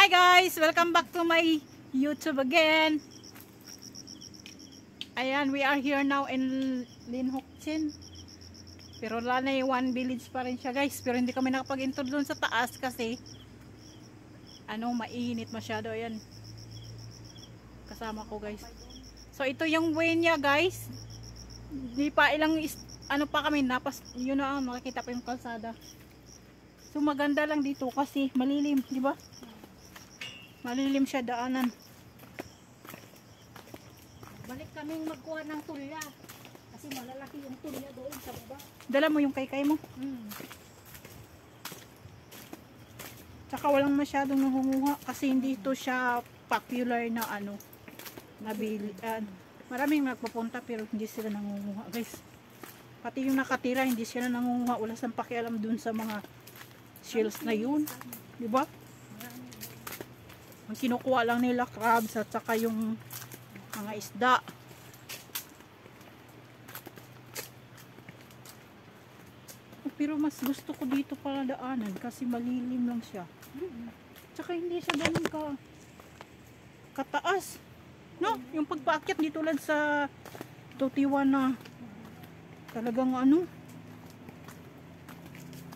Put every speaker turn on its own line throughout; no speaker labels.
Hi guys! Welcome back to my YouTube again. Ayan, we are here now in Linhokchin. Pero Lanay One Village pa rin siya guys. Pero hindi kami nakapag-intro doon sa taas kasi mainit masyado. Ayan. Kasama ko guys. So ito yung way niya guys. Di pa ilang pa kami napas. Yun na makikita pa yung kalsada. So maganda lang dito kasi malilim, di ba? Malilim siya daanan.
Balik kaming magkuha ng tulya. Kasi malalaki yung tulya doon sa baba.
Dala mo yung kaykay mo. Tsaka walang masyadong nangunguha kasi hindi ito siya popular na nabili. Maraming nagpupunta pero hindi sila nangunguha guys. Pati yung nakatira hindi sila nangunguha. Wala sang pakialam dun sa mga shells na yun. Diba? Ang kinukuha lang nila crabs at saka yung mga isda. Pero mas gusto ko dito pala daanan kasi malilim lang siya. Tsaka hindi siya ganun kataas. No? Yung pagpaakyat dito lang sa Tutiwan na talagang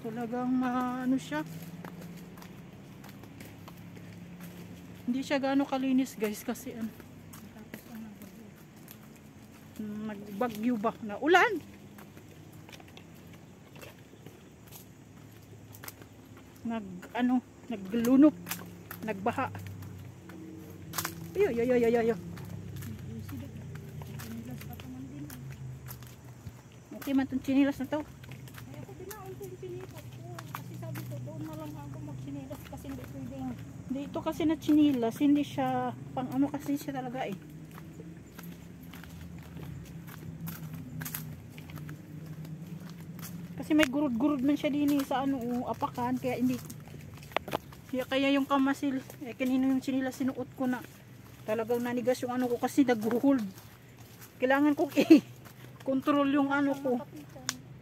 talagang siya. Hindi siya gaano kalinis guys kasi nagbagyo ba na ulan. Naglunok, nagbaha. Ayo. Okay man itong chinilas na to.
Kaya ako binaon ko yung chinilas ko. Kasi sabi ko doon na lang ako mag-chinilas kasi hindi pwedeng.
Dito kasi na chinilas, hindi siya pang kasi siya talaga eh. Kasi may gurud-gurud man siya din sa apakan kaya hindi. Kaya yung kamasil, kanino yung chinilas sinuot ko na talagang nanigas yung ko kasi nag-hold. Kailangan ko control yung ko.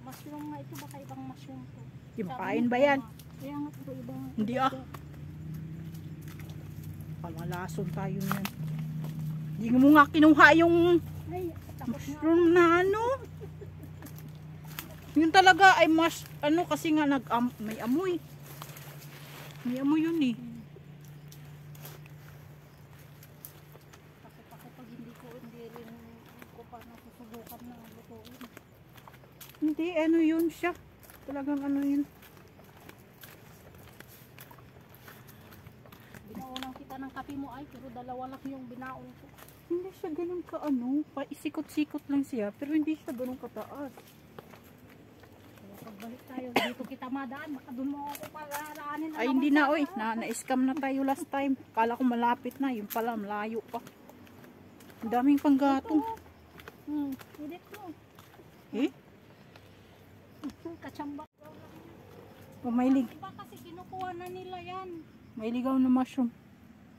Mushroom nga ito, baka ibang mushroom to.
Makain ba yan?
Kaya nga ito ibang.
Hindi Pamalason tayo yan. Hindi mo nga kinuha yung mushroom na Yun talaga ay kasi nga may amoy. May amoy yun eh.
Kasi pag hindi rin ko pa nasusubukan na lutuin.
Hindi, yun siya. Talagang yun.
Binaunang kita ng kape mo ay, pero dalawa lang yung binaon ko.
Hindi siya ganun paisikot-sikot lang siya, pero hindi siya ganun kataas.
Pagbalik tayo, dito kita madaan, baka doon mo ako palaraanin.
Ay hindi na oy, na-scam na tayo last time. Kala ko malapit na, yung pala malayo pa. Ang daming panggatong.
Edit mo. Kachamba.
Mahilig.
Iba kasi kinukuha na nila yan.
May ligaw na mushroom.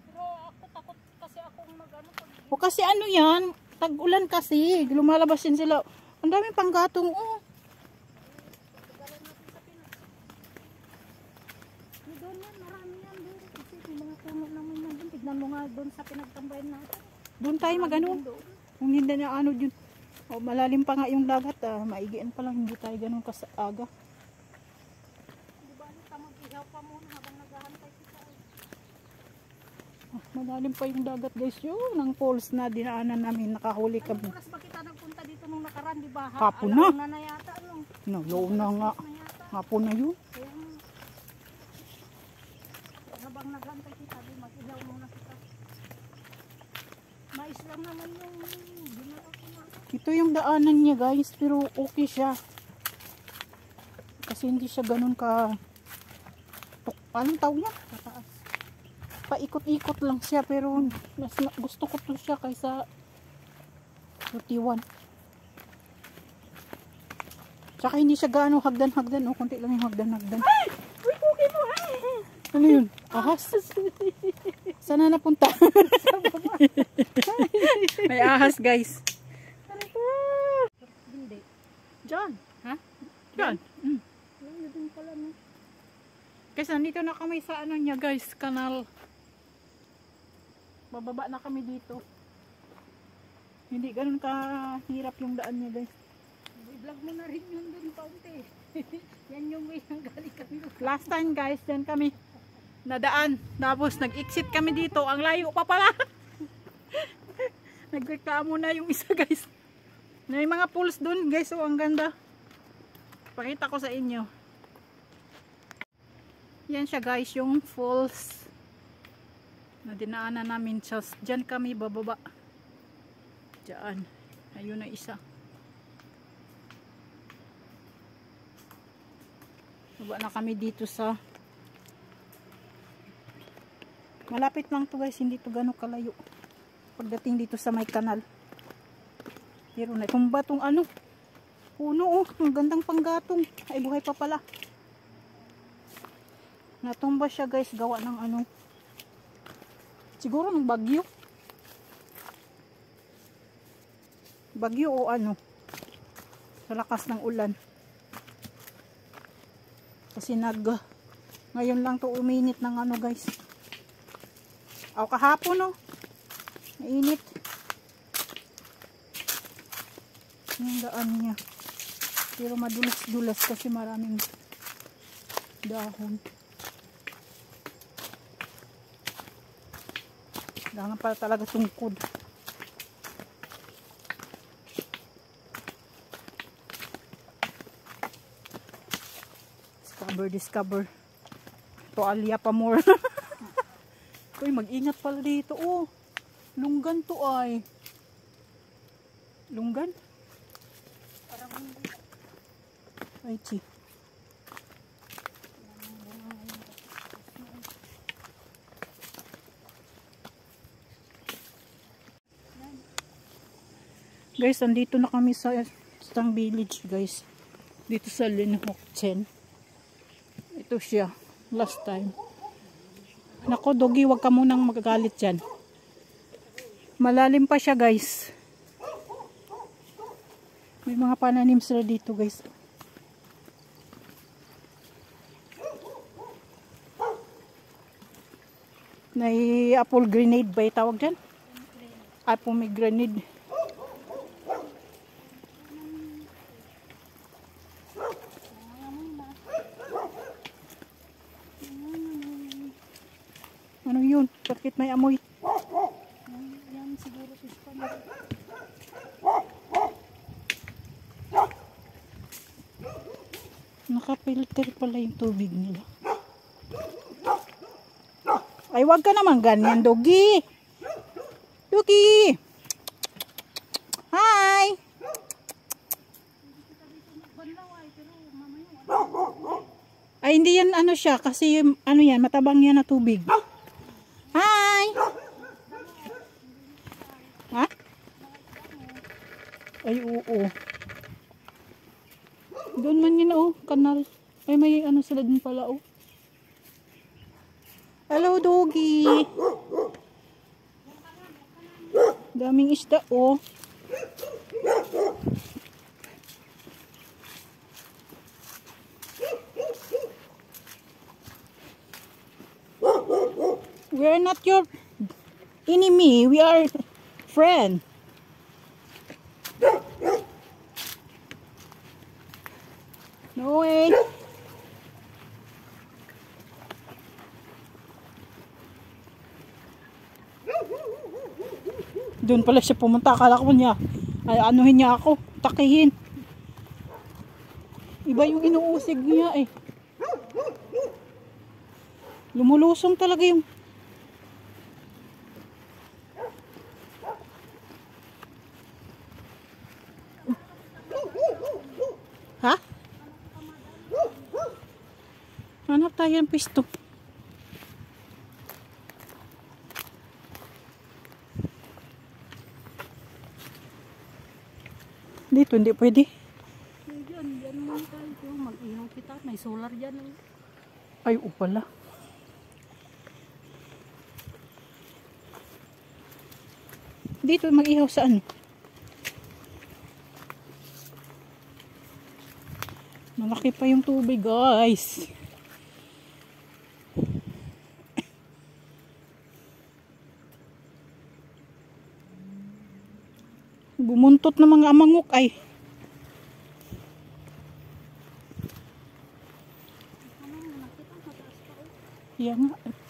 Pero ako takot kasi akong
O kasi yan, tag-ulan kasi, lumalabas din sila. Ang daming panggatong
Doon yan, marami yan doon. Kasi yung mga puno naman yan doon. Tignan mo nga doon sa pinagtambayan natin.
Doon tayo Kung hindi na yun. Malalim pa nga yung dagat. Maigian pa lang, hindi tayo ganun kasaaga.
Di ba ka mag-ihaw pa muna habang naghahantay kita.
Malalim pa yung dagat guys. Yun, ang falls na dinaanan namin. Nakahuli kami.
Anong oras ba kita nagpunta dito nung nakaraan? Di ba?
Hapon na.
Alauna na yata.
Low na nga. Hapon na yun.
Habang naghantay kita, di mag-ilaw muna kita. Mais lang naman yung ginagawa ko na.
Ito yung daanan niya guys, pero okay siya. Kasi hindi siya ganun anong tawag niya?
Kataas.
Paikot-ikot lang siya, pero mas gusto ko to siya kaysa Tutiwan. Tsaka hindi siya gaano hagdan-hagdan. Konti lang yung hagdan-hagdan.
Ay! Uy, okay mo ay!
Ano yun? Ahas? Sana napunta? May ahas guys.
Hindi.
Diyan. Ha? Diyan.
Ayun pala no.
Kasi nandito na kami sa niya guys, kanal. Bababa na kami dito. Hindi ganun kahirap yung daan niya guys.
I-vlog mo na rin yun dun paunti. Yan yung way nang galing kami.
Last time guys, dyan kami nadaan. Tapos nag-exit kami dito. Ang layo pa pala. Nagreklamo na yung isa guys. May mga pools dun guys. Oh, ang ganda. Pakita ko sa inyo. Yan siya guys, yung falls na dinaanan namin. Diyan kami bababa. Diyan. Ayun na isa. Baba na kami dito sa malapit lang to guys, hindi to gano'ng kalayo pagdating dito sa may kanal. Pero na itong batong ano puno, oh, ang gandang panggatong. Ay, buhay pa pala. Natumba siya guys, gawa ng ano, siguro ng bagyo o ano, sa lakas ng ulan. Kasi ngayon lang to uminit ng ano guys. Aw, kahapon, oh, mainit yung daan niya. Pero madulas-dulas kasi maraming dahon. Kailangan pala talaga tungkod. Discover. Toalya pa more. Uy, mag-ingat pala dito. Oh, lunggan to ay. Lunggan?
Parang
ay, chi. Guys, andito na kami sa Stang Village, guys. Dito sa Linhokchen. Ito siya. Last time. Nako, Dogi, wag ka munang magagalit dyan. Malalim pa siya, guys. May mga pananim sila dito, guys. May apple grenade ba itawag dyan? Apple grenade. Ano yun? Bakit may amoy?
yan siguro sa Spanish.
Nakapilter pala yung tubig nila. Ay, wag ka naman ganyan, Dogi. Dogi! Hi! Ay, hindi yan ano siya. Kasi ano yan, matabang yan na tubig. Hi! Ha? Ay, oo. Doon man yun, oh, kanal. Ay, may ano sila din pala, oh. Hello, Dogi. Daming isda, oh. We are not your enemy. We are friend. No way. Doon pala siya pumunta. Akala ko niya, ay anuhin niya ako, takihin. Iba yung inuusig niya eh. Lumulusong talaga yung ha? Hanap tayo ng pisto. Dito hindi pwede.
Diyan naman tayo. Mag-ihaw kita. May solar dyan.
Ay, pala. Dito mag-ihaw saan? Malaki pa yung tubig, guys. Bumuntot na mga amangok ay.
Ano, nakita, mataas pa oh.
Yan nga.